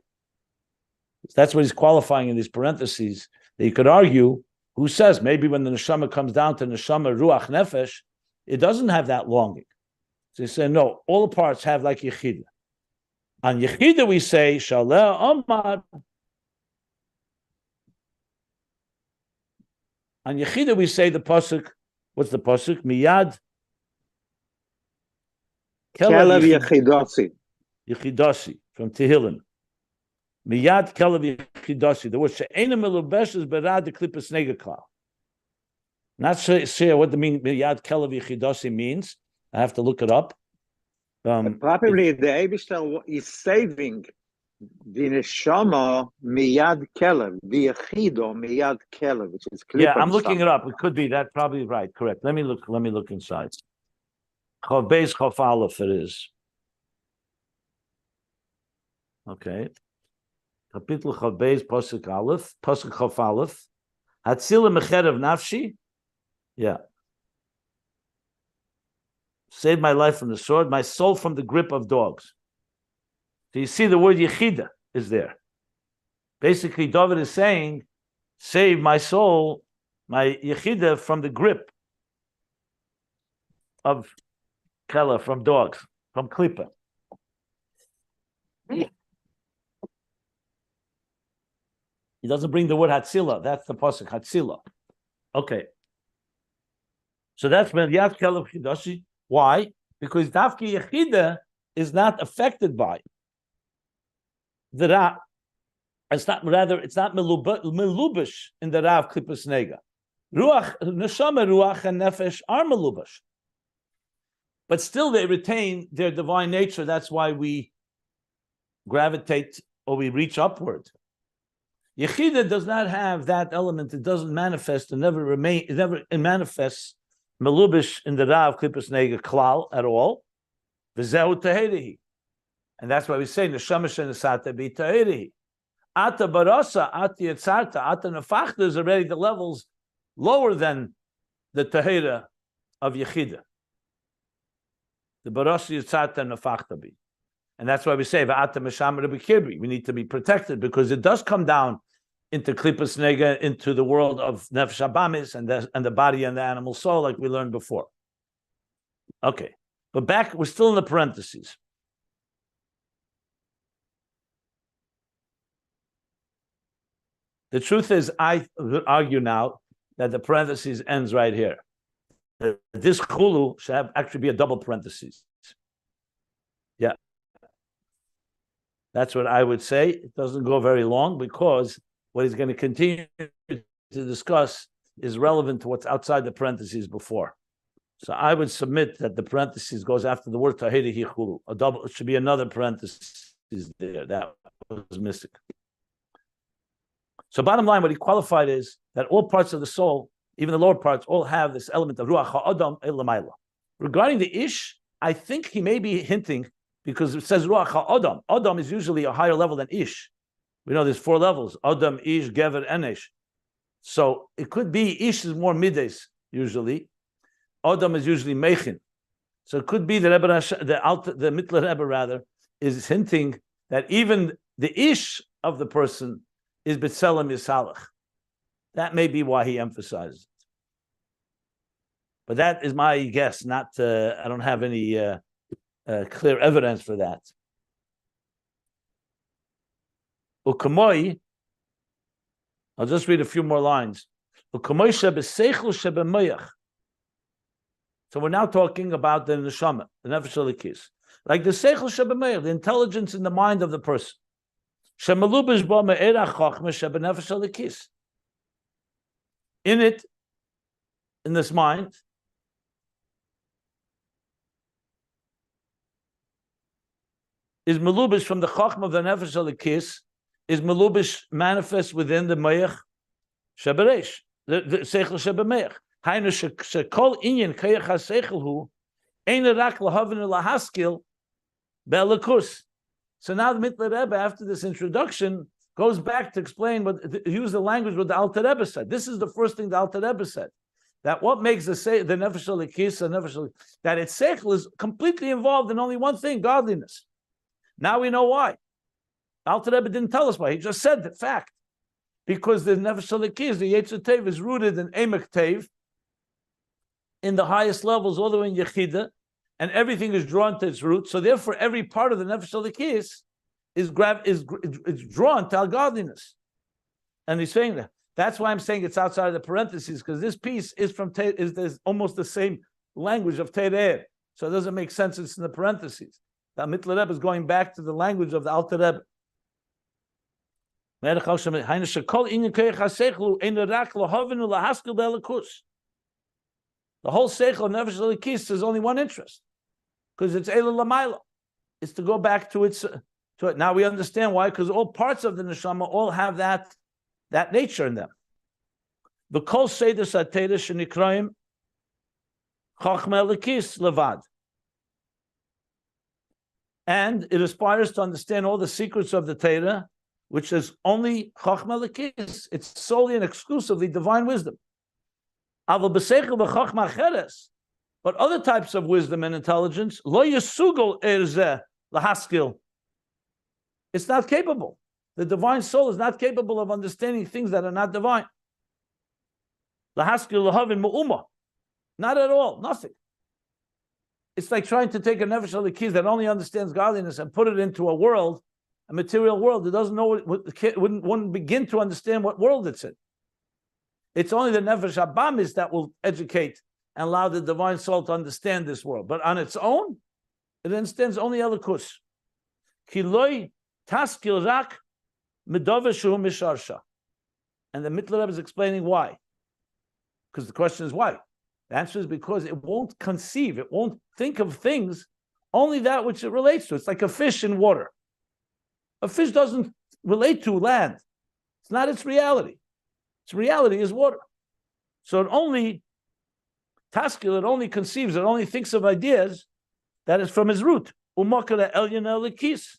he's qualifying in these parentheses. That you could argue, who says maybe when the neshama comes down to neshama ruach nefesh, it doesn't have that longing. So he's saying no, all the parts have like yechida. On yechida we say shaleh omad. On yechida we say the pasuk. What's the pasuk? Miyad Kelev Yechidasi. Yechidasi from Tehillim. Miyad Kelev Yechidasi. The word she'ena melubeshes berad the klipas negakal. Not sure what the mean Miyad Kelev Yechidasi means. I have to look it up. Probably the Eibishter is saving the neshama miyad kelev, the yechido miyad kelev, which is yeah. I'm looking it up. It could be that. Probably right. Correct. Let me look inside. Chav Beis Chav Aleph it is. Okay. Kapitel Chav Beis Pasuk Aleph, Pasuk Chav Aleph. Hatzila mecherev nafshi. Yeah. Saved my life from the sword, my soul from the grip of dogs. So you see the word yechida is there. Basically, David is saying, save my soul, my yechida from the grip of kela, from dogs, from klipa. He doesn't bring the word hatzila. That's the pasuk, hatzila. Okay. So that's when Yad Kelev Chidashi. Why? Because Dafki Yechida is not affected by the Ra. It's not melubash in the Ra of Klippus Nega. Ruach, Neshama, Ruach, and Nefesh are melubash. But still they retain their divine nature. That's why we gravitate or we reach upward. Yechida does not have that element. It doesn't manifest and never remain. It never manifests melubish in the Ra of Klippus Nega klal at all. V'zehu tahirihi. And that's why we say neshama shenesata be tahirihi. Ata barasa, ata yitzarta, ata nefachta is already the levels lower than the tahira of yechida. The barasa yitzarta nefachta be. And that's why we say v'ata mesham rebekibri. We need to be protected because it does come down into Klippus Nega, into the world of Nefesh Habamis and the body and the animal soul, like we learned before. Okay, but back, we're still in the parentheses. The truth is, I argue now that the parentheses ends right here. This chulu should actually be a double parentheses. Yeah. That's what I would say. It doesn't go very long because what he's going to continue to discuss is relevant to what's outside the parentheses before. So I would submit that the parenthesis goes after the word tahiri hichulu. A double, it should be another parenthesis there. That was missing. So bottom line, what he qualified is that all parts of the soul, even the lower parts, all have this element of ruach ha'adam elamayla. Regarding the ish, I think he may be hinting, because it says ruach ha'adam. Adam is usually a higher level than ish. We know there's 4 levels: adam, ish, gever, and ish. So it could be ish is more mides usually. Adam is usually mechin. So it could be the Mittler Rebbe rather is hinting that even the ish of the person is B'Tselem Yisalach. That may be why he emphasizes it. But that is my guess. Not I don't have any clear evidence for that. Ukamoi, I'll just read a few more lines. Ukamoi shebeseichel shebemoyach. So we're now talking about the neshama, the nefesh elikis, like the seichel shebemeir, the intelligence in the mind of the person. Shemelubish bo me'erach chochma shebenefesh elikis. In it, in this mind, is melubish from the chochma of the nefesh elikis, is melubish manifest within the meich shebereish, the seichel shebemeir. So now the Mittler Rebbe, after this introduction, goes back to explain use the language what the Alter Rebbe said. This is the first thing the Alter Rebbe said, that what makes the nefesh elikis, that its seichel is completely involved in only one thing: godliness. Now we know why. The Alter Rebbe didn't tell us why; he just said the fact, because the nefesh elikis, the Yetzer Tov, is rooted in Emek Tov, in the highest levels, all the way in Yechida, and everything is drawn to its root. So therefore, every part of the nefesh elikis is drawn to godliness. And he's saying that. That's why I'm saying it's outside of the parentheses, because this piece is from is almost the same language of Tereir. So it doesn't make sense it's in the parentheses. The Mittler Rebbe is going back to the language of the Alter Rebbe. The whole seichel of nefesh elikis is only one interest, because it's Eila Lamayla. It's to go back to its to it. Now we understand why, because all parts of the neshama all have that nature in them. The kol seder satera shenikraim chachma elikis levad, and it aspires to understand all the secrets of the Torah, which is only chachma elikis. It's solely and exclusively divine wisdom. But other types of wisdom and intelligence, lo yesugol erzeh lahaskil. It's not capable. The divine soul is not capable of understanding things that are not divine. Lahaskil lahavin mu'uma. Not at all. Nothing. It's like trying to take a nefesh elikis that only understands godliness and put it into a world, a material world. It doesn't know wouldn't begin to understand what world it's in. It's only the nefesh habamis that will educate and allow the divine soul to understand this world. But on its own, it understands only elikus. Kiloi taskil rak medoveshu misharsha. And the Mittler Rebbe is explaining why. Because the question is why. The answer is because it won't conceive, it won't think of things, only that which it relates to. It's like a fish in water. A fish doesn't relate to land. It's not its reality. Its reality is water. So it only taskil, it only conceives, it only thinks of ideas that is from its root. Umakara elyon elikis.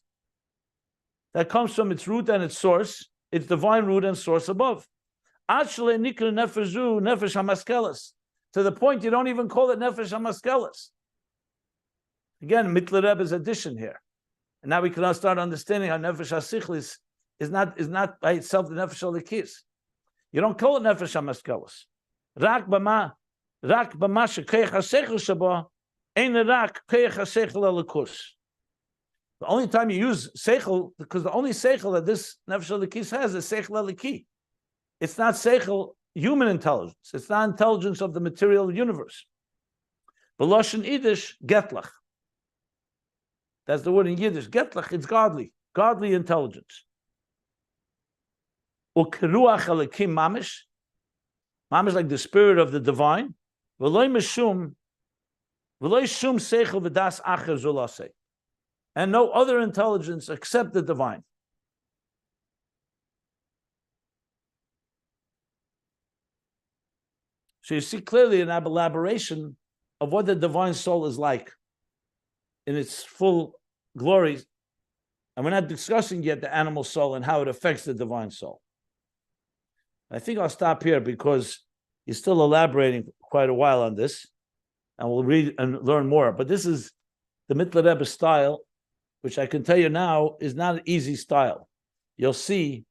That comes from its root and its source, its divine root and source above. Achle nikra nefesh hamaskelas. To the point you don't even call it nefesh hamaskelas. Again, Mittler Rebbe's addition here. And now we can start understanding how nefesh hasichlis is not by itself the nefesh elikis. You don't call it nefesh hamaskelas. Rak b'ma shekeich hasechel shaba ein rak keich hasechel elikus. The only time you use seichel, because the only seichel that this nefesh elikis has is seichel eliki. It's not seichel, human intelligence. It's not intelligence of the material universe. B'lashon Yiddish, getlach. That's the word in Yiddish. Getlach, it's godly intelligence. Ukeruach elikim mamish. Mamish like the spirit of the divine. V'loy mishum And no other intelligence except the divine. So you see clearly an elaboration of what the divine soul is like in its full glory. And we're not discussing yet the animal soul and how it affects the divine soul. I think I'll stop here because he's still elaborating quite a while on this, and we'll read and learn more. But this is the Mittler Rebbe style, which I can tell you now is not an easy style. You'll see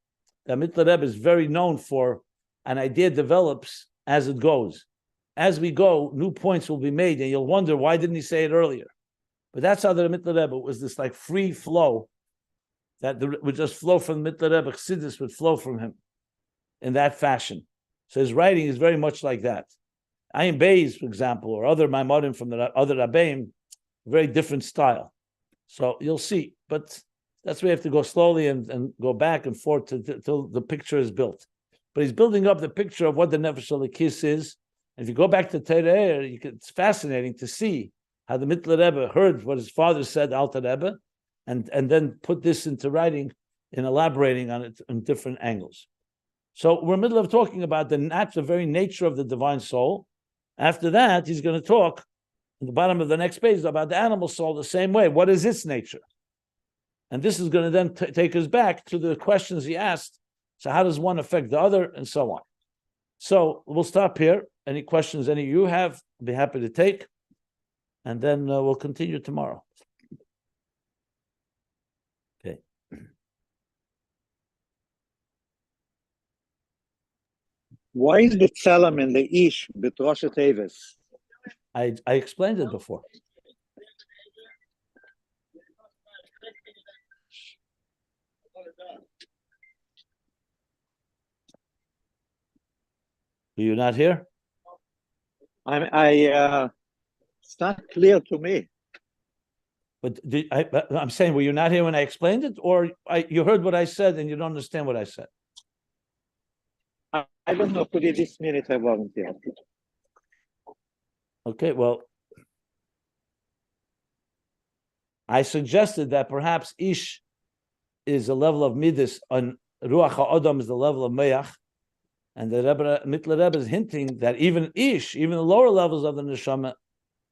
that Mittler Rebbe is very known for an idea develops as it goes. As we go, new points will be made, and you'll wonder, why didn't he say it earlier? But that's how the Mittler Rebbe was, this like free flow that would just flow from the Mittler Rebbe. Chassidus would flow from him in that fashion. So his writing is very much like that. Ayin Beis, for example, or other Maimorim from the other Rabbeim, very different style. So you'll see. But that's why we have to go slowly and go back and forth till the picture is built. But he's building up the picture of what the Nefesh Elokis is. And if you go back to Tereh, it's fascinating to see how the Mittler Rebbe heard what his father said, Alter Rebbe, and then put this into writing and elaborating on it in different angles. So we're in the middle of talking about the very nature of the divine soul. After that, he's going to talk at the bottom of the next page about the animal soul the same way. What is its nature? And this is going to then take us back to the questions he asked. So how does one affect the other, and so on? So we'll stop here. Any questions any of you have, I'll be happy to take. And then we'll continue tomorrow. Okay. Why is the tzelem and the ish betroshet Teves? I explained it before. Are you not here? It's not clear to me. But I'm saying, were you not here when I explained it, or you heard what I said and you don't understand what I said? I don't know. Could you this minute I wasn't here? Okay, well, I suggested that perhaps ish is a level of midas, and ruach ha'adam is the level of meach, and the Mittler Rebbe is hinting that even ish, even the lower levels of the neshama,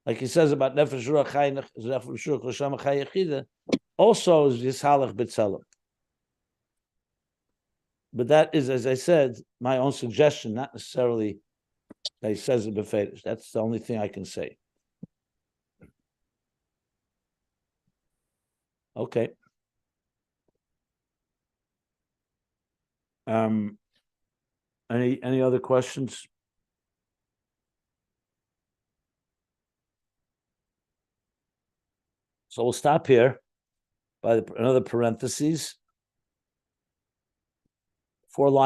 like he says about nefesh ruach chay nefesh ruach neshama chay yechida, also is yishalach b'tzelem. But that is, as I said, my own suggestion, not necessarily that he says it b'feidish. That's the only thing I can say. Okay. Any other questions? So we'll stop here by another parentheses. 4 lines.